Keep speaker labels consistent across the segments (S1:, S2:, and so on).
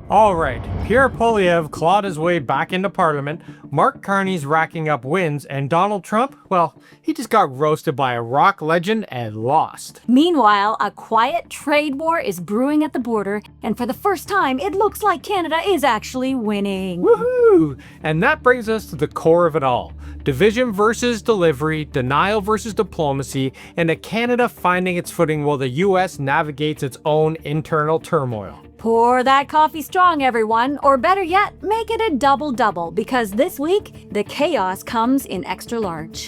S1: Alright, Pierre Poilievre clawed his way back into Parliament, Mark Carney's racking up wins, and Donald Trump, well, he just got roasted by a rock legend and lost.
S2: Meanwhile, a quiet trade war is brewing at the border, and for the first time, it looks like Canada is actually winning.
S1: Woohoo! And that brings us to the core of it all. Division versus delivery, denial versus diplomacy, and a Canada finding its footing while the US navigates its own internal turmoil.
S2: Pour that coffee strong, everyone, or better yet, make it a double-double, because this week, the chaos comes in extra large.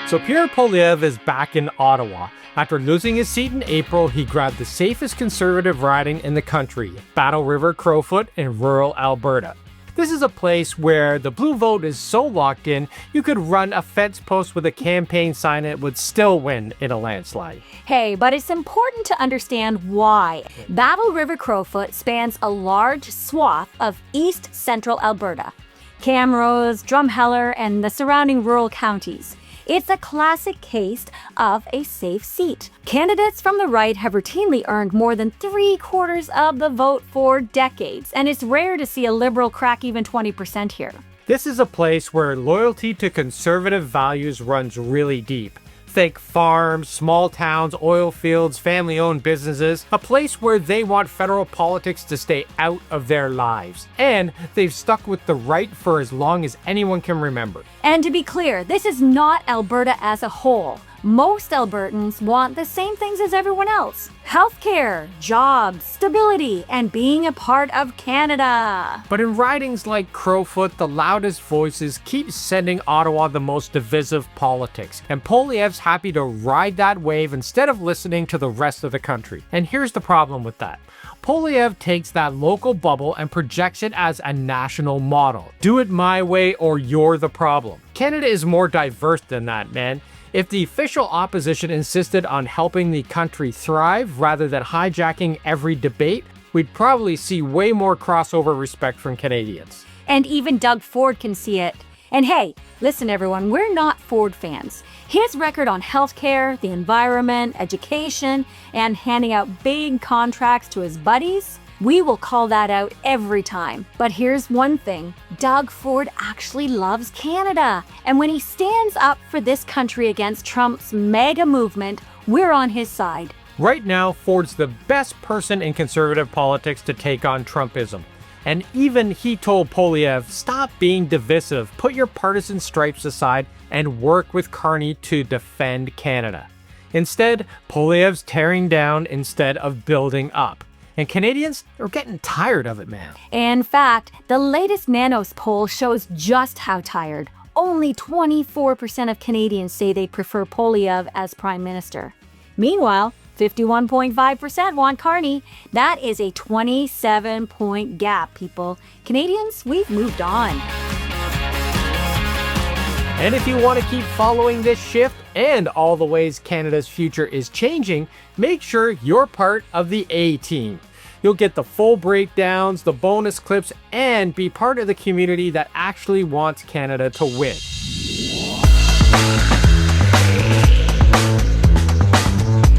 S1: So Pierre Poilievre is back in Ottawa. After losing his seat in April, he grabbed the safest conservative riding in the country, Battle River Crowfoot in rural Alberta. This is a place where the blue vote is so locked in, you could run a fence post with a campaign sign and it would still win in a landslide.
S2: Hey, but it's important to understand why. Battle River Crowfoot spans a large swath of east central Alberta, Camrose, Drumheller, and the surrounding rural counties. It's a classic case of a safe seat. Candidates from the right have routinely earned more than 3/4 of the vote for decades, and it's rare to see a Liberal crack even 20% here.
S1: This is a place where loyalty to conservative values runs really deep. Think farms, small towns, oil fields, family-owned businesses, a place where they want federal politics to stay out of their lives. And they've stuck with the right for as long as anyone can remember.
S2: And to be clear, this is not Alberta as a whole. Most Albertans want the same things as everyone else: healthcare, jobs, stability, and being a part of Canada.
S1: But in ridings like Crowfoot, the loudest voices keep sending Ottawa the most divisive politics, and Poilievre's happy to ride that wave instead of listening to the rest of the country. And here's the problem with that. Poilievre takes that local bubble and projects it as a national model. Do it my way or you're the problem. Canada is more diverse than that, man. If the official opposition insisted on helping the country thrive rather than hijacking every debate, we'd probably see way more crossover respect from Canadians.
S2: And even Doug Ford can see it. And hey, listen everyone, we're not Ford fans. His record on healthcare, the environment, education, and handing out big contracts to his buddies, we will call that out every time. But here's one thing, Doug Ford actually loves Canada. And when he stands up for this country against Trump's mega movement, we're on his side.
S1: Right now, Ford's the best person in conservative politics to take on Trumpism. And even he told Poilievre, stop being divisive, put your partisan stripes aside, and work with Carney to defend Canada. Instead, Poilievre's tearing down instead of building up. And Canadians are getting tired of it, man.
S2: In fact, the latest Nanos poll shows just how tired. Only 24% of Canadians say they prefer Poilievre as Prime Minister. Meanwhile, 51.5% want Carney. That is a 27-point gap, people. Canadians, we've moved on.
S1: And if you want to keep following this shift and all the ways Canada's future is changing, make sure you're part of the A-Team. You'll get the full breakdowns, the bonus clips, and be part of the community that actually wants Canada to win.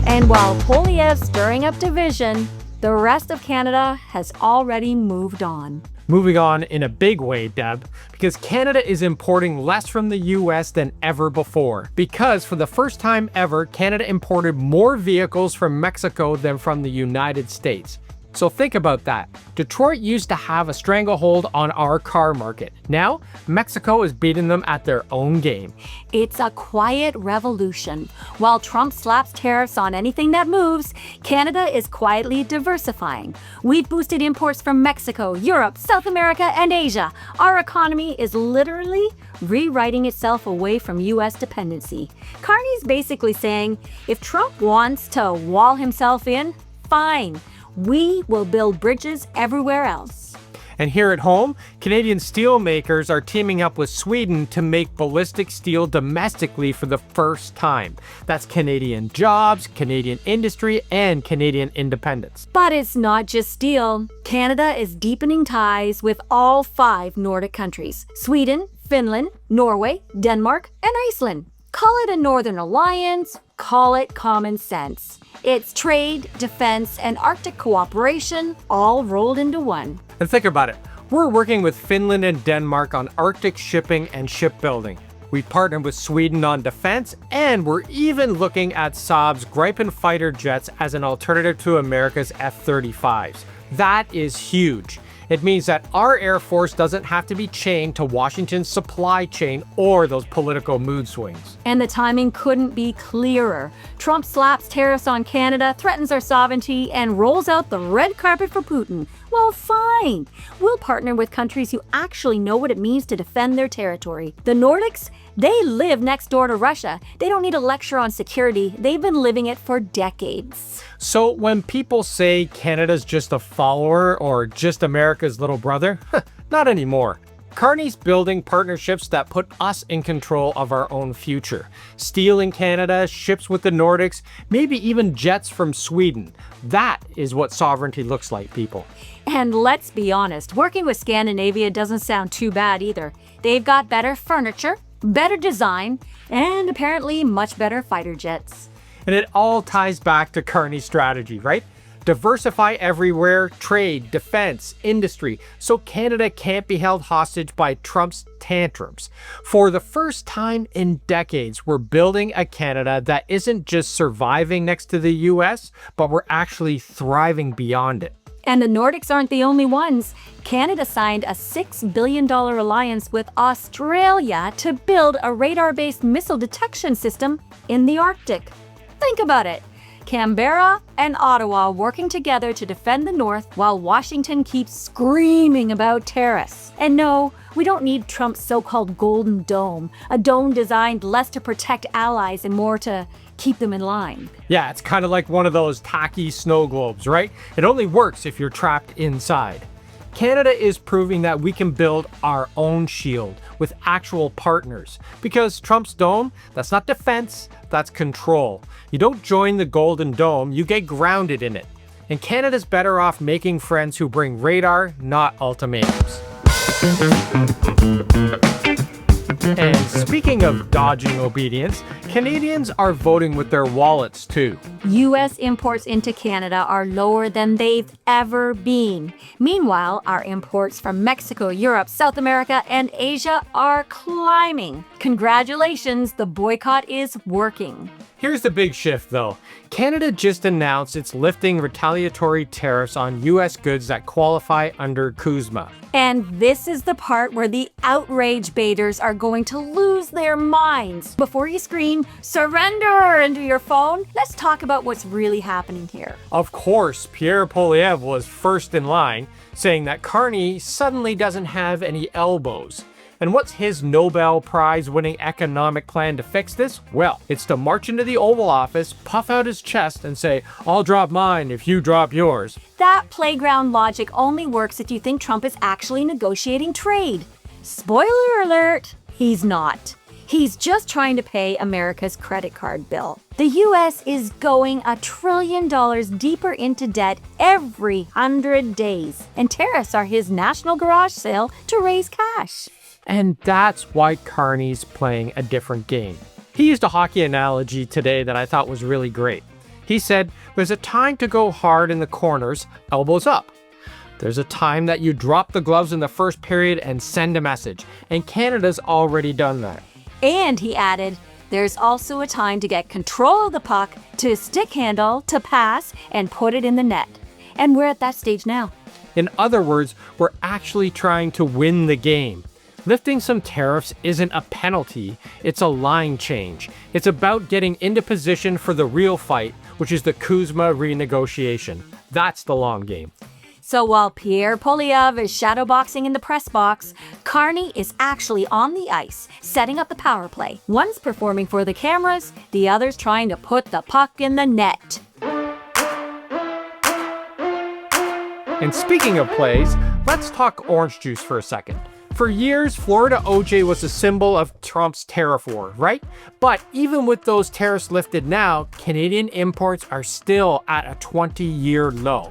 S2: And while Poilievre's stirring up division, the rest of Canada has already moved on.
S1: Moving on in a big way, Deb, because Canada is importing less from the US than ever before. Because for the first time ever, Canada imported more vehicles from Mexico than from the United States. So think about that. Detroit used to have a stranglehold on our car market. Now, Mexico is beating them at their own game.
S2: It's a quiet revolution. While Trump slaps tariffs on anything that moves, Canada is quietly diversifying. We've boosted imports from Mexico, Europe, South America, and Asia. Our economy is literally rewriting itself away from US dependency. Carney's basically saying, if Trump wants to wall himself in, fine. We will build bridges everywhere else.
S1: And here at home, Canadian steel makers are teaming up with Sweden to make ballistic steel domestically for the first time. That's Canadian jobs, Canadian industry, and Canadian independence.
S2: But it's not just steel. Canada is deepening ties with all 5 Nordic countries: Sweden, Finland, Norway, Denmark, and Iceland. Call it a Northern Alliance, call it common sense. It's trade, defense, and Arctic cooperation all rolled into one.
S1: And think about it. We're working with Finland and Denmark on Arctic shipping and shipbuilding. We partnered with Sweden on defense, and we're even looking at Saab's Gripen fighter jets as an alternative to America's F-35s. That is huge. It means that our Air Force doesn't have to be chained to Washington's supply chain or those political mood swings.
S2: And the timing couldn't be clearer. Trump slaps tariffs on Canada, threatens our sovereignty, and rolls out the red carpet for Putin. Well, fine. We'll partner with countries who actually know what it means to defend their territory. The Nordics, they live next door to Russia. They don't need a lecture on security. They've been living it for decades.
S1: So when people say Canada's just a follower or just America's little brother, not anymore. Carney's building partnerships that put us in control of our own future. Steel in Canada, ships with the Nordics, maybe even jets from Sweden. That is what sovereignty looks like, people.
S2: And let's be honest, working with Scandinavia doesn't sound too bad either. They've got better furniture, better design, and apparently much better fighter jets.
S1: And it all ties back to Carney's strategy, right? Diversify everywhere, trade, defense, industry, so Canada can't be held hostage by Trump's tantrums. For the first time in decades, we're building a Canada that isn't just surviving next to the US, but we're actually thriving beyond it.
S2: And the Nordics aren't the only ones. Canada signed a $6 billion alliance with Australia to build a radar-based missile detection system in the Arctic. Think about it. Canberra and Ottawa working together to defend the North while Washington keeps screaming about tariffs. And no, we don't need Trump's so-called Golden Dome, a dome designed less to protect allies and more to keep them in line.
S1: Yeah, it's kind of like one of those tacky snow globes, right? It only works if you're trapped inside. Canada is proving that we can build our own shield with actual partners. Because Trump's dome, that's not defense, that's control. You don't join the Golden Dome, you get grounded in it. And Canada's better off making friends who bring radar, not ultimatums. And speaking of dodging obedience, Canadians are voting with their wallets too.
S2: U.S. imports into Canada are lower than they've ever been. Meanwhile, our imports from Mexico, Europe, South America, and Asia are climbing. Congratulations, the boycott is working.
S1: Here's the big shift though. Canada just announced it's lifting retaliatory tariffs on US goods that qualify under CUSMA.
S2: And this is the part where the outrage baiters are going to lose their minds. Before you scream, surrender into your phone, let's talk about what's really happening here.
S1: Of course, Pierre Poilievre was first in line, saying that Carney suddenly doesn't have any elbows. And what's his Nobel Prize-winning economic plan to fix this? Well, it's to march into the Oval Office, puff out his chest, and say, "I'll drop mine if you drop yours."
S2: That playground logic only works if you think Trump is actually negotiating trade. Spoiler alert, he's not. He's just trying to pay America's credit card bill. The US is going $1 trillion deeper into debt every 100 days, and tariffs are his national garage sale to raise cash.
S1: And that's why Carney's playing a different game. He used a hockey analogy today that I thought was really great. He said, there's a time to go hard in the corners, elbows up. There's a time that you drop the gloves in the first period and send a message. And Canada's already done that.
S2: And he added, there's also a time to get control of the puck, to stick handle, to pass, and put it in the net. And we're at that stage now.
S1: In other words, we're actually trying to win the game. Lifting some tariffs isn't a penalty, it's a line change. It's about getting into position for the real fight, which is the CUSMA renegotiation. That's the long game.
S2: So while Pierre Poilievre is shadowboxing in the press box, Carney is actually on the ice, setting up the power play. One's performing for the cameras, the other's trying to put the puck in the net.
S1: And speaking of plays, let's talk orange juice for a second. For years, Florida OJ was a symbol of Trump's tariff war, right? But even with those tariffs lifted now, Canadian imports are still at a 20-year low.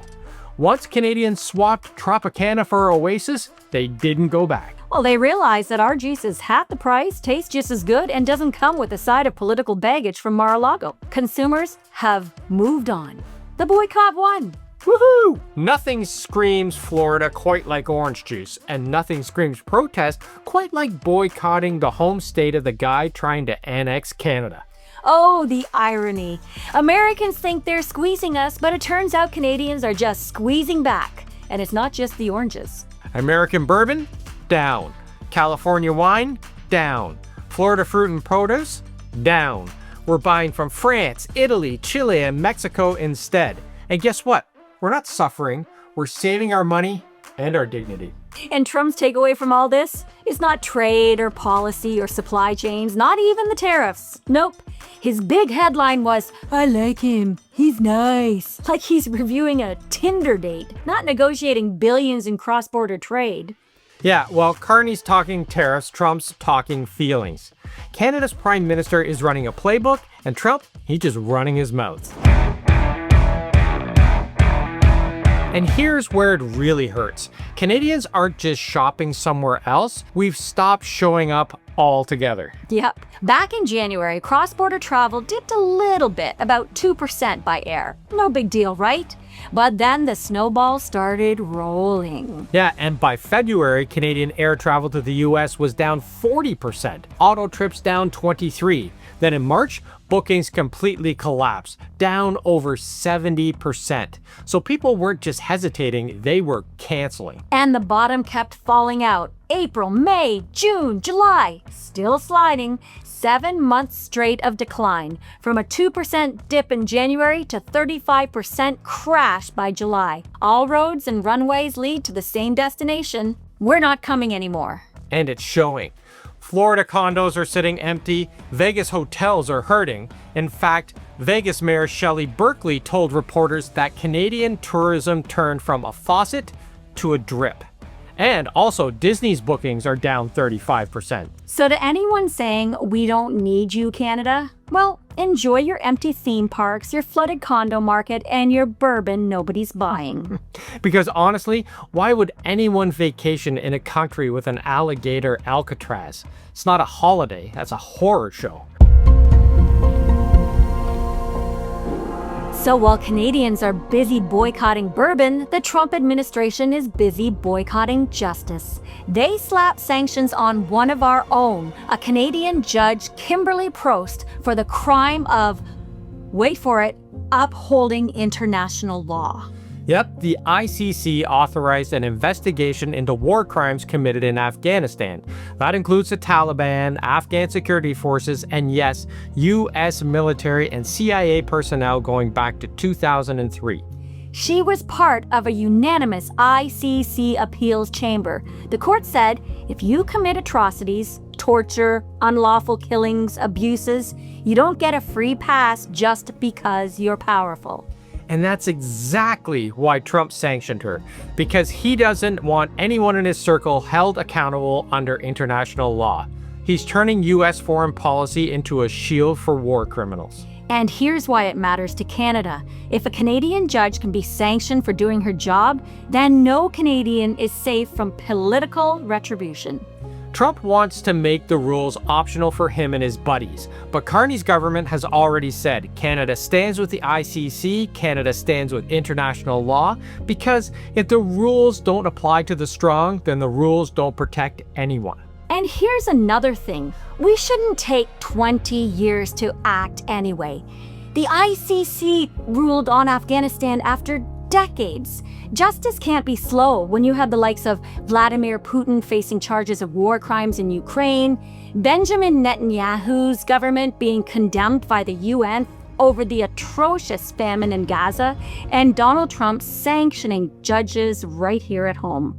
S1: Once Canadians swapped Tropicana for Oasis, they didn't go back.
S2: Well, they realize that our juice is half the price, tastes just as good, and doesn't come with a side of political baggage from Mar-a-Lago. Consumers have moved on. The boycott won.
S1: Woohoo! Nothing screams Florida quite like orange juice, and nothing screams protest quite like boycotting the home state of the guy trying to annex Canada.
S2: Oh, the irony. Americans think they're squeezing us, but it turns out Canadians are just squeezing back. And it's not just the oranges.
S1: American bourbon? Down. California wine? Down. Florida fruit and produce? Down. We're buying from France, Italy, Chile, and Mexico instead. And guess what? We're not suffering. We're saving our money and our dignity.
S2: And Trump's takeaway from all this is not trade or policy or supply chains, not even the tariffs. Nope. His big headline was, "I like him. He's nice." Like he's reviewing a Tinder date, not negotiating billions in cross-border trade.
S1: Yeah, while Carney's talking tariffs, Trump's talking feelings. Canada's Prime Minister is running a playbook, and Trump, he's just running his mouth. And here's where it really hurts. Canadians aren't just shopping somewhere else, we've stopped showing up altogether.
S2: Yep. Back in January, cross-border travel dipped a little bit, about 2% by air. No big deal, right? But then the snowball started rolling.
S1: Yeah, and by February, Canadian air travel to the US was down 40%, auto trips down 23%. Then in March, bookings completely collapsed, down over 70%. So people weren't just hesitating, they were canceling.
S2: And the bottom kept falling out. April, May, June, July, still sliding. 7 months straight of decline, from a 2% dip in January to 35% crash by July. All roads and runways lead to the same destination. We're not coming anymore.
S1: And it's showing. Florida condos are sitting empty, Vegas hotels are hurting. In fact, Vegas Mayor Shelley Berkeley told reporters that Canadian tourism turned from a faucet to a drip. And also, Disney's bookings are down 35%.
S2: So to anyone saying, "We don't need you, Canada," well, enjoy your empty theme parks, your flooded condo market, and your bourbon nobody's buying.
S1: Because honestly, why would anyone vacation in a country with an alligator Alcatraz? It's not a holiday, that's a horror show.
S2: So while Canadians are busy boycotting bourbon, the Trump administration is busy boycotting justice. They slapped sanctions on one of our own, a Canadian judge, Kimberly Prost, for the crime of, wait for it, upholding international law.
S1: Yep, the ICC authorized an investigation into war crimes committed in Afghanistan. That includes the Taliban, Afghan security forces, and yes, US military and CIA personnel going back to 2003.
S2: She was part of a unanimous ICC appeals chamber. The court said, if you commit atrocities, torture, unlawful killings, abuses, you don't get a free pass just because you're powerful.
S1: And that's exactly why Trump sanctioned her, because he doesn't want anyone in his circle held accountable under international law. He's turning US foreign policy into a shield for war criminals.
S2: And here's why it matters to Canada. If a Canadian judge can be sanctioned for doing her job, then no Canadian is safe from political retribution.
S1: Trump wants to make the rules optional for him and his buddies, but Carney's government has already said Canada stands with the ICC, Canada stands with international law, because if the rules don't apply to the strong, then the rules don't protect anyone.
S2: And here's another thing. We shouldn't take 20 years to act anyway. The ICC ruled on Afghanistan after decades. Justice can't be slow when you have the likes of Vladimir Putin facing charges of war crimes in Ukraine, Benjamin Netanyahu's government being condemned by the UN over the atrocious famine in Gaza, and Donald Trump sanctioning judges right here at home.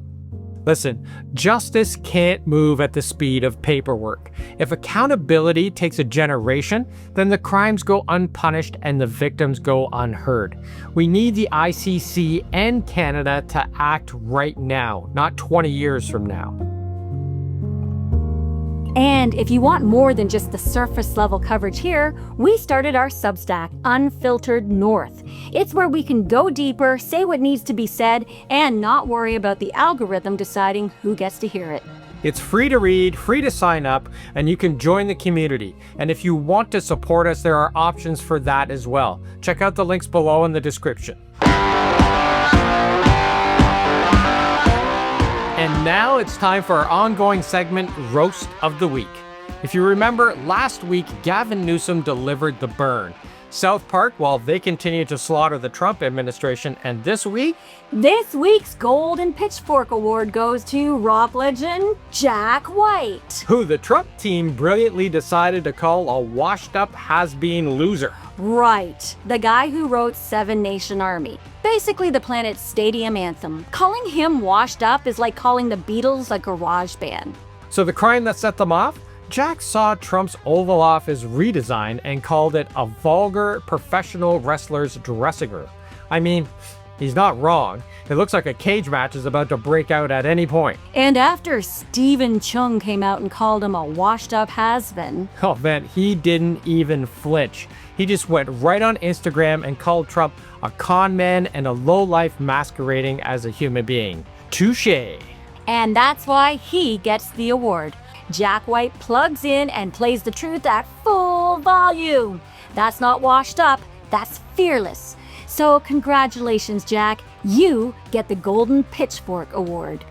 S1: Listen, justice can't move at the speed of paperwork. If accountability takes a generation, then the crimes go unpunished and the victims go unheard. We need the ICC and Canada to act right now, not 20 years from now.
S2: And if you want more than just the surface level coverage here, we started our Substack, Unfiltered North. It's where we can go deeper, say what needs to be said, and not worry about the algorithm deciding who gets to hear it.
S1: It's free to read, free to sign up, and you can join the community. And if you want to support us, there are options for that as well. Check out the links below in the description. And now it's time for our ongoing segment, Roast of the Week. If you remember, last week, Gavin Newsom delivered the burn. South Park, while they continue to slaughter the Trump administration, and this week's Golden Pitchfork Award goes to rock legend Jack White, who the Trump team brilliantly decided to call a washed-up has-been loser. Right, the guy who wrote Seven Nation Army, basically the Planet's stadium anthem. Calling him washed up is like calling the Beatles a garage band. So the crime that set them off? Jack saw Trump's Oval Office redesign and called it a vulgar professional wrestler's dressing room. I mean, he's not wrong. It looks like a cage match is about to break out at any point. And after Stephen Chung came out and called him a washed-up has-been, oh man, he didn't even flinch. He just went right on Instagram and called Trump a con man and a lowlife masquerading as a human being. Touché. And that's why he gets the award. Jack White plugs in and plays the truth at full volume. That's not washed up, that's fearless. So congratulations, Jack. You get the Golden Pitchfork Award.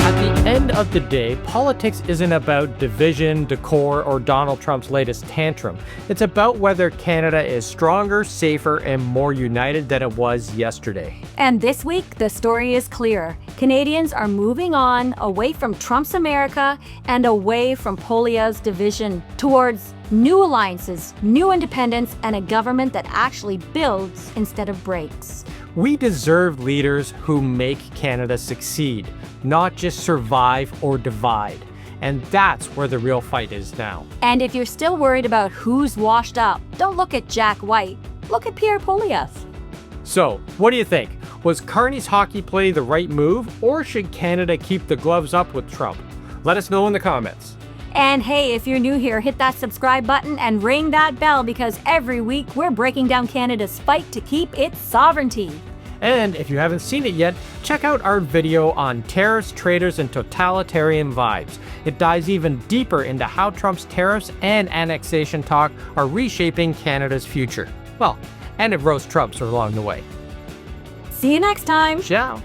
S1: At the end of the day, politics isn't about division, decor, or Donald Trump's latest tantrum. It's about whether Canada is stronger, safer, and more united than it was yesterday. And this week, the story is clear. Canadians are moving on away from Trump's America and away from Poilievre's division towards new alliances, new independence, and a government that actually builds instead of breaks. We deserve leaders who make Canada succeed, not just survive or divide. And that's where the real fight is now. And if you're still worried about who's washed up, don't look at Jack White, look at Pierre Poilievre. So, what do you think? Was Carney's hockey play the right move, or should Canada keep the gloves up with Trump? Let us know in the comments. And hey, if you're new here, hit that subscribe button and ring that bell, because every week we're breaking down Canada's fight to keep its sovereignty. And if you haven't seen it yet, check out our video on tariffs, traitors, and totalitarian vibes. It dives even deeper into how Trump's tariffs and annexation talk are reshaping Canada's future. Well, and it roasts Trumps along the way. See you next time. Ciao.